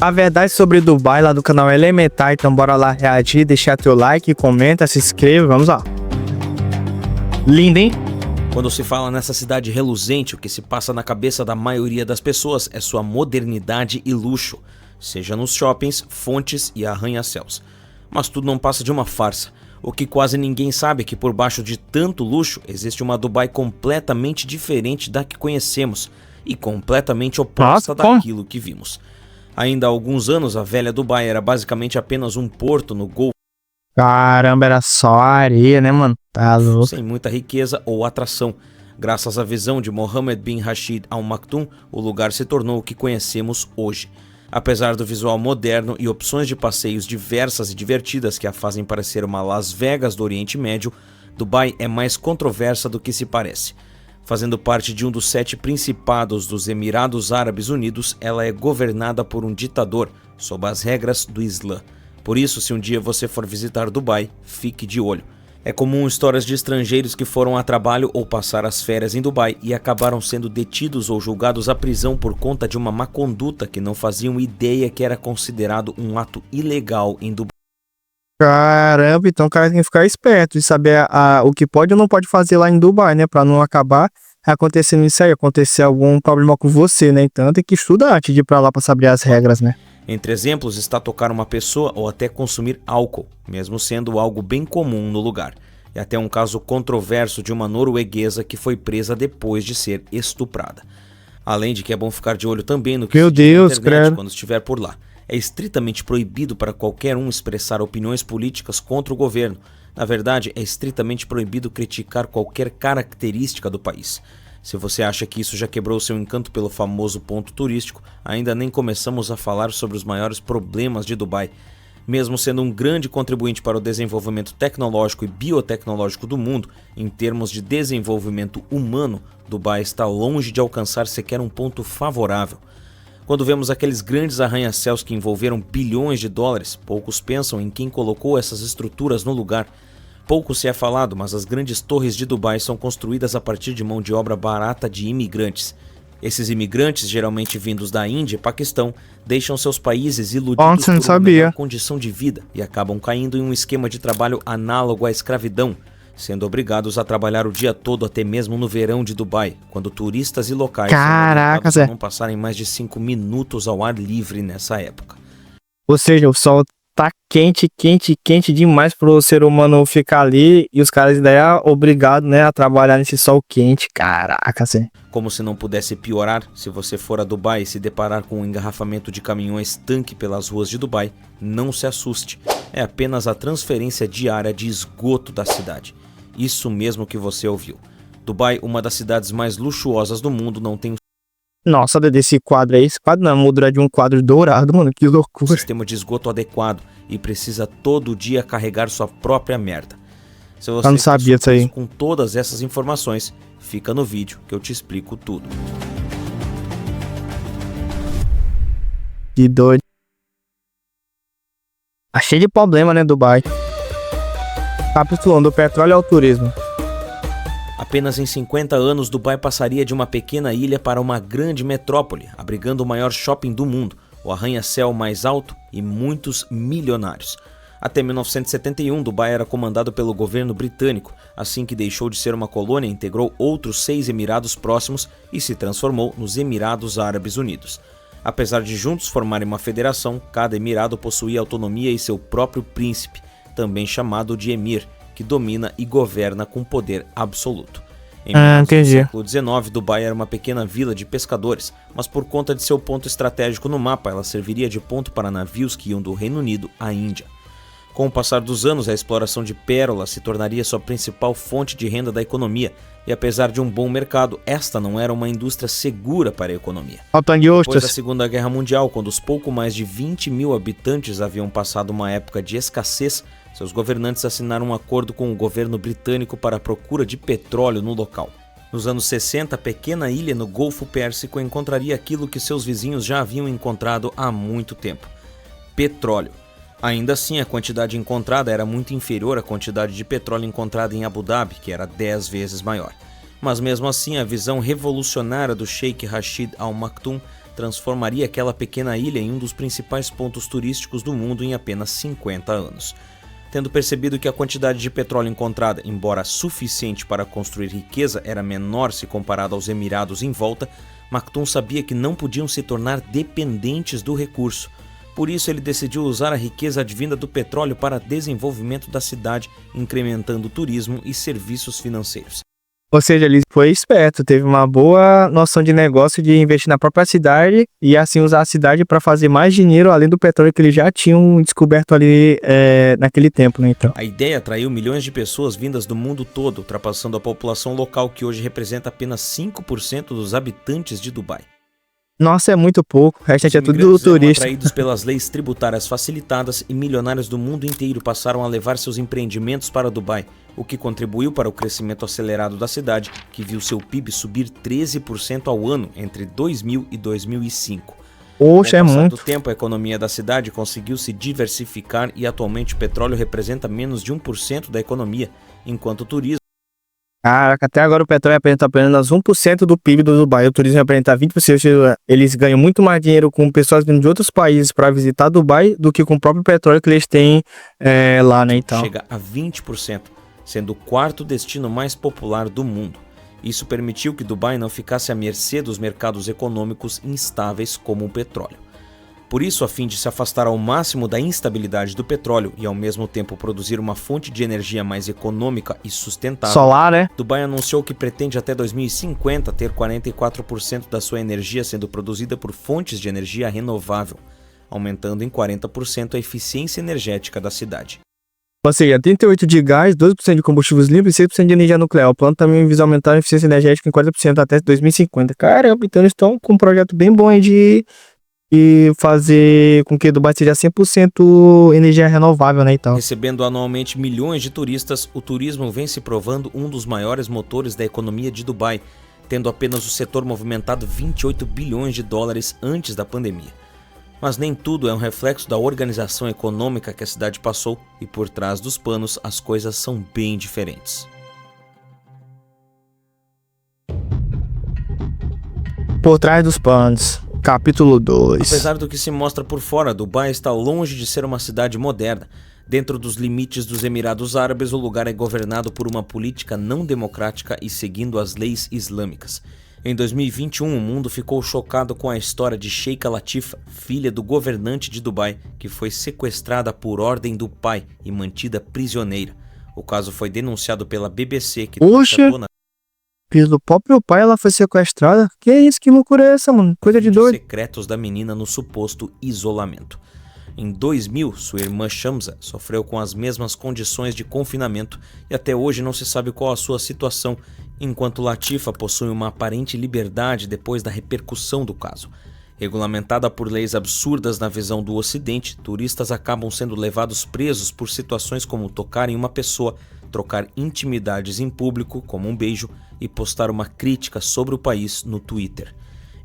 A verdade sobre Dubai lá do canal Elementar, então bora lá reagir, deixar teu like, comenta, se inscreva, vamos lá. Lindo, hein? Quando se fala nessa cidade reluzente, o que se passa na cabeça da maioria das pessoas é sua modernidade e luxo, seja nos shoppings, fontes e arranha-céus. Mas tudo não passa de uma farsa. O que quase ninguém sabe é que por baixo de tanto luxo existe uma Dubai completamente diferente da que conhecemos e completamente oposta daquilo que vimos. Ainda há alguns anos, a velha Dubai era basicamente apenas um porto no Golfo. Caramba, era só areia, né, mano? Tá louco. Sem muita riqueza ou atração. Graças à visão de Mohammed bin Rashid Al Maktoum, o lugar se tornou o que conhecemos hoje. Apesar do visual moderno e opções de passeios diversas e divertidas que a fazem parecer uma Las Vegas do Oriente Médio, Dubai é mais controversa do que se parece. Fazendo parte de um dos 7 principados dos Emirados Árabes Unidos, ela é governada por um ditador, sob as regras do Islã. Por isso, se um dia você for visitar Dubai, fique de olho. É comum histórias de estrangeiros que foram a trabalho ou passar as férias em Dubai e acabaram sendo detidos ou julgados à prisão por conta de uma má conduta que não faziam ideia que era considerado um ato ilegal em Dubai. Caramba, então o cara tem que ficar esperto e saber o que pode ou não pode fazer lá em Dubai, né? Pra não acabar acontecendo isso aí, acontecer algum problema com você, né? Então tem que estudar antes de ir pra lá pra saber as regras, né? Entre exemplos está tocar uma pessoa ou até consumir álcool, mesmo sendo algo bem comum no lugar. E até um caso controverso de uma norueguesa que foi presa depois de ser estuprada. Além de que é bom ficar de olho também no que se diz na internet quando estiver por lá. É estritamente proibido para qualquer um expressar opiniões políticas contra o governo. Na verdade, é estritamente proibido criticar qualquer característica do país. Se você acha que isso já quebrou seu encanto pelo famoso ponto turístico, ainda nem começamos a falar sobre os maiores problemas de Dubai. Mesmo sendo um grande contribuinte para o desenvolvimento tecnológico e biotecnológico do mundo, em termos de desenvolvimento humano, Dubai está longe de alcançar sequer um ponto favorável. Quando vemos aqueles grandes arranha-céus que envolveram bilhões de dólares, poucos pensam em quem colocou essas estruturas no lugar. Pouco se é falado, mas as grandes torres de Dubai são construídas a partir de mão de obra barata de imigrantes. Esses imigrantes, geralmente vindos da Índia e Paquistão, deixam seus países iludidos por uma melhor condição de vida e acabam caindo em um esquema de trabalho análogo à escravidão, sendo obrigados a trabalhar o dia todo até mesmo no verão de Dubai, quando turistas e locais são não passarem mais de 5 minutos ao ar livre nessa época. Ou seja, o sol tá quente demais pro ser humano ficar ali e os caras ainda é obrigado, né, a trabalhar nesse sol quente. Caraca, Zé. Como se não pudesse piorar, se você for a Dubai e se deparar com um engarrafamento de caminhões tanque pelas ruas de Dubai, não se assuste. É apenas a transferência diária de esgoto da cidade. Isso mesmo que você ouviu. Dubai, uma das cidades mais luxuosas do mundo, não tem Nossa, desse quadro aí, esse quadro não, a moldura de um quadro dourado, mano, que loucura. Sistema de esgoto adequado e precisa todo dia carregar sua própria merda. Se você não sabia disso aí. Com todas essas informações, fica no vídeo que eu te explico tudo. Que doido. Tá cheio de problema, né, Dubai. Capítulo 1, do petróleo ao turismo. Apenas em 50 anos, Dubai passaria de uma pequena ilha para uma grande metrópole, abrigando o maior shopping do mundo, o arranha-céu mais alto e muitos milionários. Até 1971, Dubai era comandado pelo governo britânico. Assim que deixou de ser uma colônia, integrou outros 6 emirados próximos e se transformou nos Emirados Árabes Unidos. Apesar de juntos formarem uma federação, cada emirado possuía autonomia e seu próprio príncipe, também chamado de emir, que domina e governa com poder absoluto. Em do século XIX, Dubai era uma pequena vila de pescadores, mas por conta de seu ponto estratégico no mapa, ela serviria de ponto para navios que iam do Reino Unido à Índia. Com o passar dos anos, a exploração de pérolas se tornaria sua principal fonte de renda da economia, e apesar de um bom mercado, esta não era uma indústria segura para a economia. Depois da Segunda Guerra Mundial, quando os pouco mais de 20 mil habitantes haviam passado uma época de escassez, seus governantes assinaram um acordo com o governo britânico para a procura de petróleo no local. Nos anos 60, a pequena ilha no Golfo Pérsico encontraria aquilo que seus vizinhos já haviam encontrado há muito tempo: petróleo. Ainda assim, a quantidade encontrada era muito inferior à quantidade de petróleo encontrada em Abu Dhabi, que era 10 vezes maior. Mas mesmo assim, a visão revolucionária do Sheikh Rashid Al Maktoum transformaria aquela pequena ilha em um dos principais pontos turísticos do mundo em apenas 50 anos. Tendo percebido que a quantidade de petróleo encontrada, embora suficiente para construir riqueza, era menor se comparada aos Emirados em volta, Maktoum sabia que não podiam se tornar dependentes do recurso. Por isso, ele decidiu usar a riqueza advinda do petróleo para desenvolvimento da cidade, incrementando o turismo e serviços financeiros. Ou seja, ele foi esperto, teve uma boa noção de negócio de investir na própria cidade e assim usar a cidade para fazer mais dinheiro além do petróleo que eles já tinham descoberto ali naquele tempo, né, então. A ideia atraiu milhões de pessoas vindas do mundo todo, ultrapassando a população local que hoje representa apenas 5% dos habitantes de Dubai. Nossa, é muito pouco, o restante é tudo Imigrantes eram turista. atraídos pelas leis tributárias facilitadas e milionários do mundo inteiro passaram a levar seus empreendimentos para Dubai, o que contribuiu para o crescimento acelerado da cidade, que viu seu PIB subir 13% ao ano entre 2000 e 2005. Poxa, é Com o passar muito. do tempo, a economia da cidade conseguiu se diversificar e atualmente o petróleo representa menos de 1% da economia, enquanto o turismo Caraca, até agora o petróleo representa apenas 1% do PIB do Dubai, o turismo representa 20%, eles ganham muito mais dinheiro com pessoas vindo de outros países para visitar Dubai do que com o próprio petróleo que eles têm lá, né, então. chega a 20%, sendo o quarto destino mais popular do mundo. Isso permitiu que Dubai não ficasse à mercê dos mercados econômicos instáveis como o petróleo. Por isso, a fim de se afastar ao máximo da instabilidade do petróleo e ao mesmo tempo produzir uma fonte de energia mais econômica e sustentável, Solar, né? Dubai anunciou que pretende até 2050 ter 44% da sua energia sendo produzida por fontes de energia renovável, aumentando em 40% a eficiência energética da cidade. Ou seja, 38% de gás, 12% de combustíveis limpos e 6% de energia nuclear. O plano também visa aumentar a eficiência energética em 40% até 2050. Caramba, então eles estão com um projeto bem bom aí de fazer com que Dubai seja 100% energia renovável, né, então. Recebendo anualmente milhões de turistas, o turismo vem se provando um dos maiores motores da economia de Dubai, tendo apenas o setor movimentado 28 bilhões de dólares antes da pandemia. Mas nem tudo é um reflexo da organização econômica que a cidade passou e por trás dos panos as coisas são bem diferentes. Por trás dos panos. Capítulo 2. Apesar do que se mostra por fora, Dubai está longe de ser uma cidade moderna. Dentro dos limites dos Emirados Árabes, o lugar é governado por uma política não democrática e seguindo as leis islâmicas. Em 2021, o mundo ficou chocado com a história de Sheikha Latifa, filha do governante de Dubai, que foi sequestrada por ordem do pai e mantida prisioneira. O caso foi denunciado pela BBC, que trouxe à tona Pelo próprio pai ela foi sequestrada. Que isso, que loucura é essa, mano? Coisa de doido. secretos da menina no suposto isolamento. Em 2000, sua irmã Shamsa sofreu com as mesmas condições de confinamento e até hoje não se sabe qual a sua situação, enquanto Latifa possui uma aparente liberdade depois da repercussão do caso. Regulamentada por leis absurdas na visão do Ocidente, turistas acabam sendo levados presos por situações como tocar em uma pessoa, trocar intimidades em público, como um beijo, e postar uma crítica sobre o país no Twitter.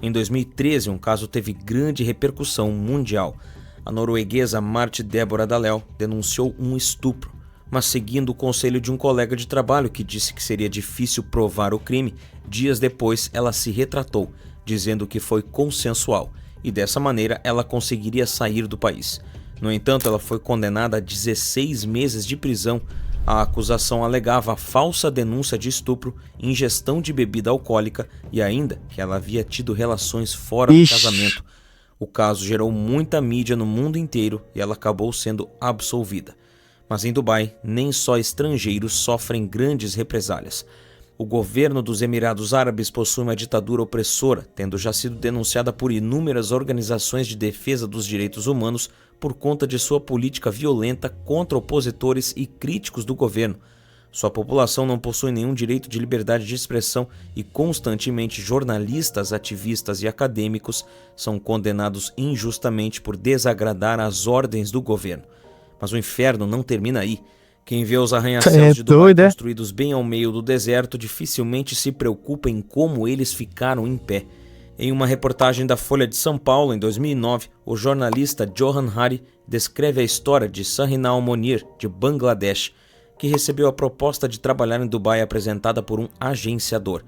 Em 2013, um caso teve grande repercussão mundial. A norueguesa Marte Débora Daléo denunciou um estupro, mas seguindo o conselho de um colega de trabalho que disse que seria difícil provar o crime, dias depois ela se retratou, dizendo que foi consensual, e dessa maneira ela conseguiria sair do país. No entanto, ela foi condenada a 16 meses de prisão. A acusação alegava a falsa denúncia de estupro, ingestão de bebida alcoólica e ainda que ela havia tido relações fora do casamento. O caso gerou muita mídia no mundo inteiro e ela acabou sendo absolvida. Mas em Dubai, nem só estrangeiros sofrem grandes represálias. O governo dos Emirados Árabes possui uma ditadura opressora, tendo já sido denunciada por inúmeras organizações de defesa dos direitos humanos por conta de sua política violenta contra opositores e críticos do governo. Sua população não possui nenhum direito de liberdade de expressão e constantemente jornalistas, ativistas e acadêmicos são condenados injustamente por desagradar às ordens do governo. Mas o inferno não termina aí. Quem vê os arranha-céus de Dubai construídos bem ao meio do deserto dificilmente se preocupa em como eles ficaram em pé. Em uma reportagem da Folha de São Paulo, em 2009, o jornalista Johan Hari descreve a história de Sahinal Monir, de Bangladesh, que recebeu a proposta de trabalhar em Dubai apresentada por um agenciador.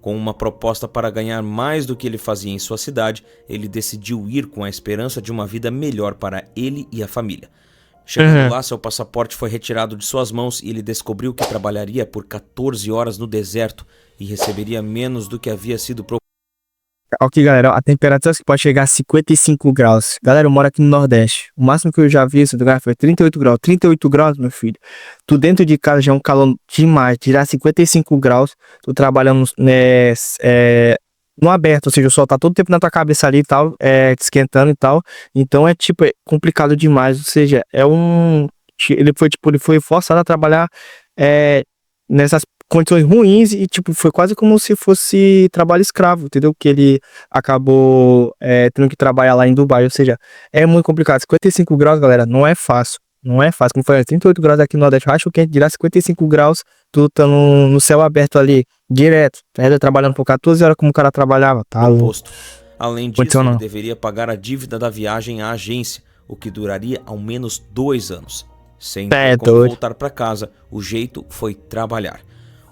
Com uma proposta para ganhar mais do que ele fazia em sua cidade, ele decidiu ir com a esperança de uma vida melhor para ele e a família. Chegando lá, seu passaporte foi retirado de suas mãos e ele descobriu que trabalharia por 14 horas no deserto e receberia menos do que havia sido proposto. Aqui, galera, a temperatura que pode chegar a 55 graus. Galera, eu moro aqui no Nordeste. O máximo que eu já vi esse lugar foi 38 graus. 38 graus, meu filho. Tu dentro de casa já é um calor demais. Tirar 55 graus, tu trabalhando no aberto, ou seja, o sol tá todo tempo na tua cabeça ali e tal, te esquentando e tal. Então é tipo, é complicado demais. Ou seja, ele foi forçado a trabalhar nessas condições ruins e tipo, foi quase como se fosse trabalho escravo, entendeu? Que ele acabou tendo que trabalhar lá em Dubai, ou seja, é muito complicado. 55 graus, galera, não é fácil. Não é fácil. Como eu falei, 38 graus aqui no Nordeste, eu acho que a gente dirá 55 graus, tu tá no céu aberto ali, direto, trabalhando por 14 horas como o cara trabalhava, tá louco. Além disso, ele deveria pagar a dívida da viagem à agência, o que duraria ao menos 2 anos. Sem ter como voltar para casa, o jeito foi trabalhar.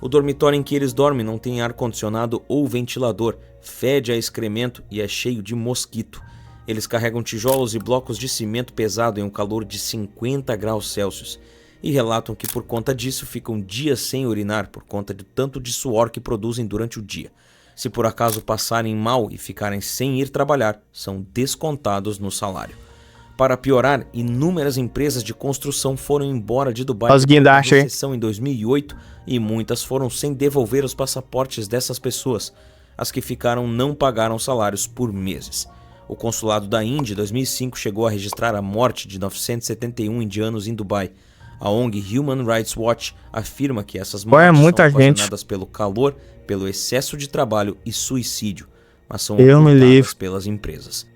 O dormitório em que eles dormem não tem ar-condicionado ou ventilador, fede a excremento e é cheio de mosquito. Eles carregam tijolos e blocos de cimento pesado em um calor de 50 graus Celsius e relatam que por conta disso ficam dias sem urinar por conta de tanto de suor que produzem durante o dia. Se por acaso passarem mal e ficarem sem ir trabalhar, são descontados no salário. Para piorar, inúmeras empresas de construção foram embora de Dubai na recessão em 2008 e muitas foram sem devolver os passaportes dessas pessoas. As que ficaram não pagaram salários por meses. O consulado da Índia, em 2005, chegou a registrar a morte de 971 indianos em Dubai. A ONG Human Rights Watch afirma que essas mortes são ocasionadas pelo calor, pelo excesso de trabalho e suicídio, mas são ocultadas pelas empresas.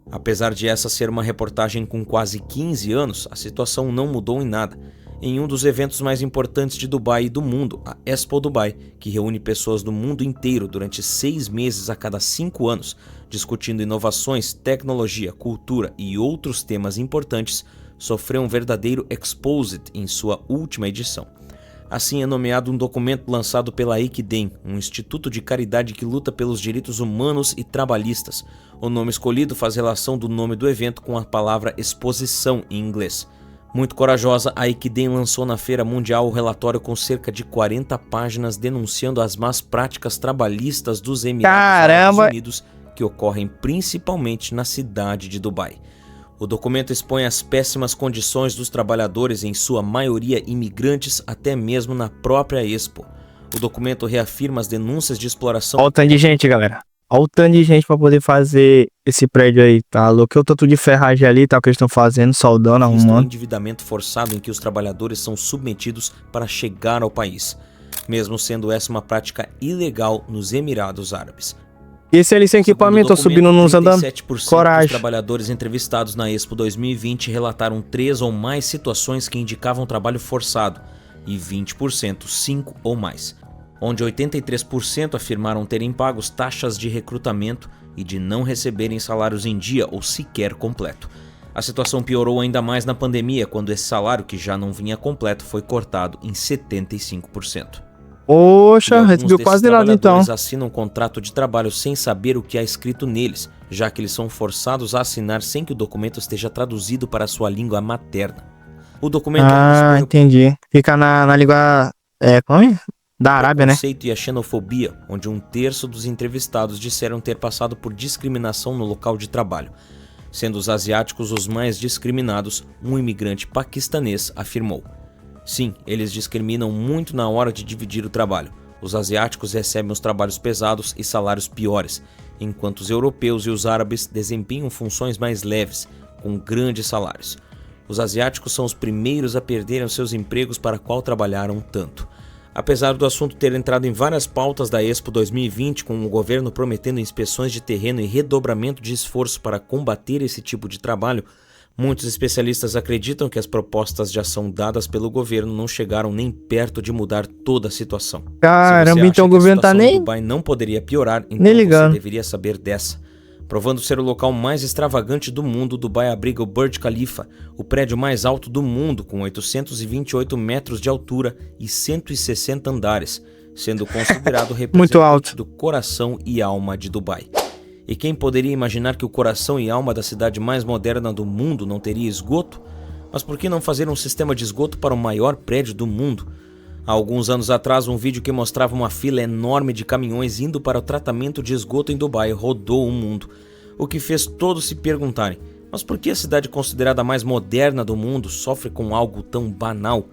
Apesar de essa ser uma reportagem com quase 15 anos, a situação não mudou em nada. Em um dos eventos mais importantes de Dubai e do mundo, a Expo Dubai, que reúne pessoas do mundo inteiro durante 6 meses a cada 5 anos, discutindo inovações, tecnologia, cultura e outros temas importantes, sofreu um verdadeiro exposit em sua última edição. Assim é nomeado um documento lançado pela Eikidem, um instituto de caridade que luta pelos direitos humanos e trabalhistas. O nome escolhido faz relação do nome do evento com a palavra exposição em inglês. Muito corajosa, a Eikidem lançou na Feira Mundial o relatório com cerca de 40 páginas denunciando as más práticas trabalhistas dos Emirados Árabes Unidos que ocorrem principalmente na cidade de Dubai. O documento expõe as péssimas condições dos trabalhadores, em sua maioria imigrantes, até mesmo na própria Expo. O documento reafirma as denúncias de exploração... Olha o tanto de gente, galera. Olha o tanto de gente pra poder fazer esse prédio aí, tá louco? O tanto de ferragem ali, tá, que eles estão fazendo, soldando, arrumando. Endividamento forçado em que os trabalhadores são submetidos para chegar ao país, mesmo sendo essa uma prática ilegal nos Emirados Árabes. E se eles sem equipamento, subindo nos andando? Coragem. Os trabalhadores entrevistados na Expo 2020 relataram 3 ou mais situações que indicavam trabalho forçado e 20% 5 ou mais, onde 83% afirmaram terem pagos taxas de recrutamento e de não receberem salários em dia ou sequer completo. A situação piorou ainda mais na pandemia, quando esse salário, que já não vinha completo, foi cortado em 75%. Poxa, recebeu quase nada então. Eles assinam um contrato de trabalho sem saber o que há escrito neles, já que eles são forçados a assinar sem que o documento esteja traduzido para a sua língua materna. O documento entendi. Fica na língua da Arábia, né? O preconceito e a xenofobia, onde 1/3 dos entrevistados disseram ter passado por discriminação no local de trabalho. Sendo os asiáticos os mais discriminados, um imigrante paquistanês afirmou: sim, eles discriminam muito na hora de dividir o trabalho. Os asiáticos recebem os trabalhos pesados e salários piores, enquanto os europeus e os árabes desempenham funções mais leves, com grandes salários. Os asiáticos são os primeiros a perderem seus empregos para qual trabalharam tanto. Apesar do assunto ter entrado em várias pautas da Expo 2020, com o governo prometendo inspeções de terreno e redobramento de esforço para combater esse tipo de trabalho, muitos especialistas acreditam que as propostas de ação dadas pelo governo não chegaram nem perto de mudar toda a situação. Caramba, então o governo tá nem... Dubai não poderia piorar, então nem ligando. Você deveria saber dessa. Provando ser o local mais extravagante do mundo, Dubai abriga o Burj Khalifa, o prédio mais alto do mundo, com 828 metros de altura e 160 andares. sendo considerado Muito alto. representante do coração e alma de Dubai. E quem poderia imaginar que o coração e alma da cidade mais moderna do mundo não teria esgoto? Mas por que não fazer um sistema de esgoto para o maior prédio do mundo? Há alguns anos atrás, um vídeo que mostrava uma fila enorme de caminhões indo para o tratamento de esgoto em Dubai rodou o mundo, o que fez todos se perguntarem: mas por que a cidade considerada mais moderna do mundo sofre com algo tão banal?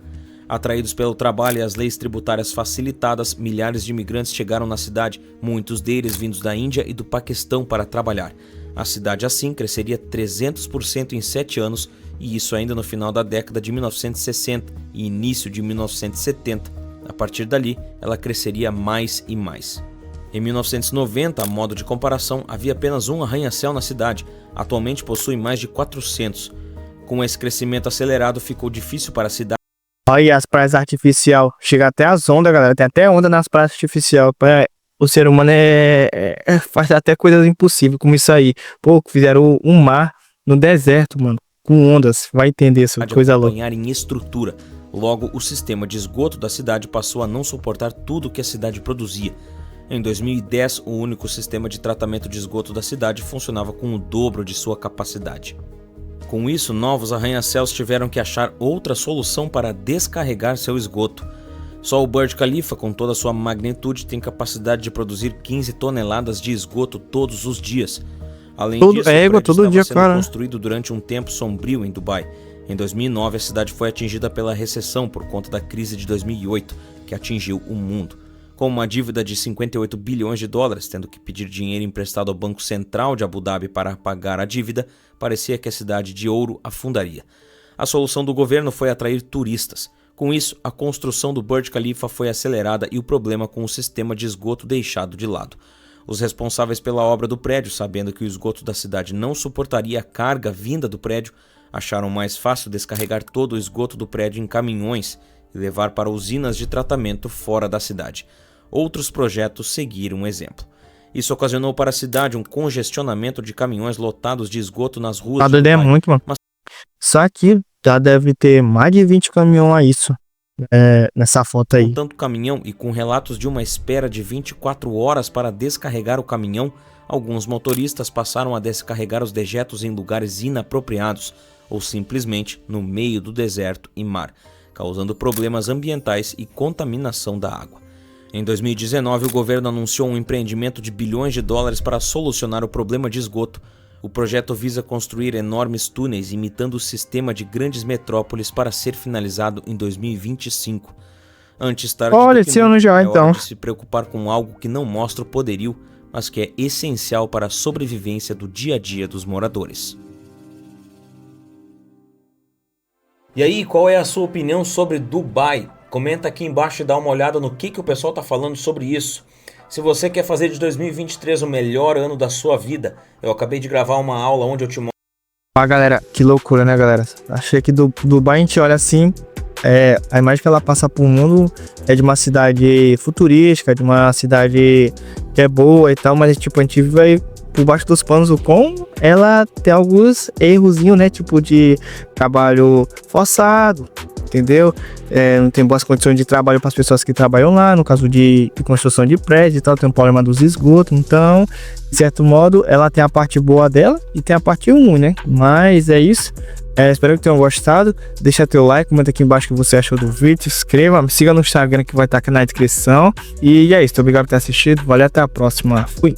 Atraídos pelo trabalho e as leis tributárias facilitadas, milhares de imigrantes chegaram na cidade, muitos deles vindos da Índia e do Paquistão para trabalhar. A cidade assim cresceria 300% em 7 anos, e isso ainda no final da década de 1960 e início de 1970. A partir dali, ela cresceria mais e mais. Em 1990, a modo de comparação, havia apenas um arranha-céu na cidade. Atualmente possui mais de 400. Com esse crescimento acelerado, ficou difícil para a cidade. Olha as praias artificial. Chega até as ondas, galera. Tem até onda nas praias artificial. O ser humano faz até coisas impossíveis, como isso aí. Pô, fizeram um mar no deserto, mano, com ondas. Vai entender essa coisa louca. Em estrutura. Logo, o sistema de esgoto da cidade passou a não suportar tudo que a cidade produzia. Em 2010, o único sistema de tratamento de esgoto da cidade funcionava com o dobro de sua capacidade. Com isso, novos arranha-céus tiveram que achar outra solução para descarregar seu esgoto. Só o Burj Khalifa, com toda a sua magnitude, tem capacidade de produzir 15 toneladas de esgoto todos os dias. Além disso, o prédio estava sendo construído durante um tempo sombrio em Dubai. Em 2009, a cidade foi atingida pela recessão por conta da crise de 2008, que atingiu o mundo. Com uma dívida de 58 bilhões de dólares, tendo que pedir dinheiro emprestado ao Banco Central de Abu Dhabi para pagar a dívida, parecia que a cidade de ouro afundaria. A solução do governo foi atrair turistas. Com isso, a construção do Burj Khalifa foi acelerada e o problema com o sistema de esgoto deixado de lado. Os responsáveis pela obra do prédio, sabendo que o esgoto da cidade não suportaria a carga vinda do prédio, acharam mais fácil descarregar todo o esgoto do prédio em caminhões e levar para usinas de tratamento fora da cidade. Outros projetos seguiram o exemplo. Isso ocasionou para a cidade um congestionamento de caminhões lotados de esgoto nas ruas. É muito, mano. Só aqui já deve ter mais de 20 caminhões a isso. Nessa foto aí. Com tanto caminhão e com relatos de uma espera de 24 horas para descarregar o caminhão, alguns motoristas passaram a descarregar os dejetos em lugares inapropriados ou simplesmente no meio do deserto e mar, causando problemas ambientais e contaminação da água. Em 2019, o governo anunciou um empreendimento de bilhões de dólares para solucionar o problema de esgoto. O projeto visa construir enormes túneis imitando o sistema de grandes metrópoles para ser finalizado em 2025. Antes tarde do que nunca, hora de se preocupar com algo que não mostra o poderio, mas que é essencial para a sobrevivência do dia a dia dos moradores. E aí, qual é a sua opinião sobre Dubai? Comenta aqui embaixo e dá uma olhada no que o pessoal está falando sobre isso. Se você quer fazer de 2023 o melhor ano da sua vida, eu acabei de gravar uma aula onde eu te mostro. Ah, galera, que loucura, né, galera? Achei que Dubai a gente olha assim, a imagem que ela passa pro mundo é de uma cidade futurística, de uma cidade que é boa e tal, mas tipo, a gente vai por baixo dos panos o com ela tem alguns errozinhos, né, tipo de trabalho forçado, entendeu? Não tem boas condições de trabalho para as pessoas que trabalham lá, no caso de construção de prédio e tal, tem um problema dos esgotos, então, de certo modo, ela tem a parte boa dela e tem a parte ruim, né? Mas é isso. Espero que tenham gostado. Deixa teu like, comenta aqui embaixo o que você achou do vídeo, se inscreva, me siga no Instagram que vai estar aqui na descrição. E é isso, obrigado por ter assistido, valeu, até a próxima, fui!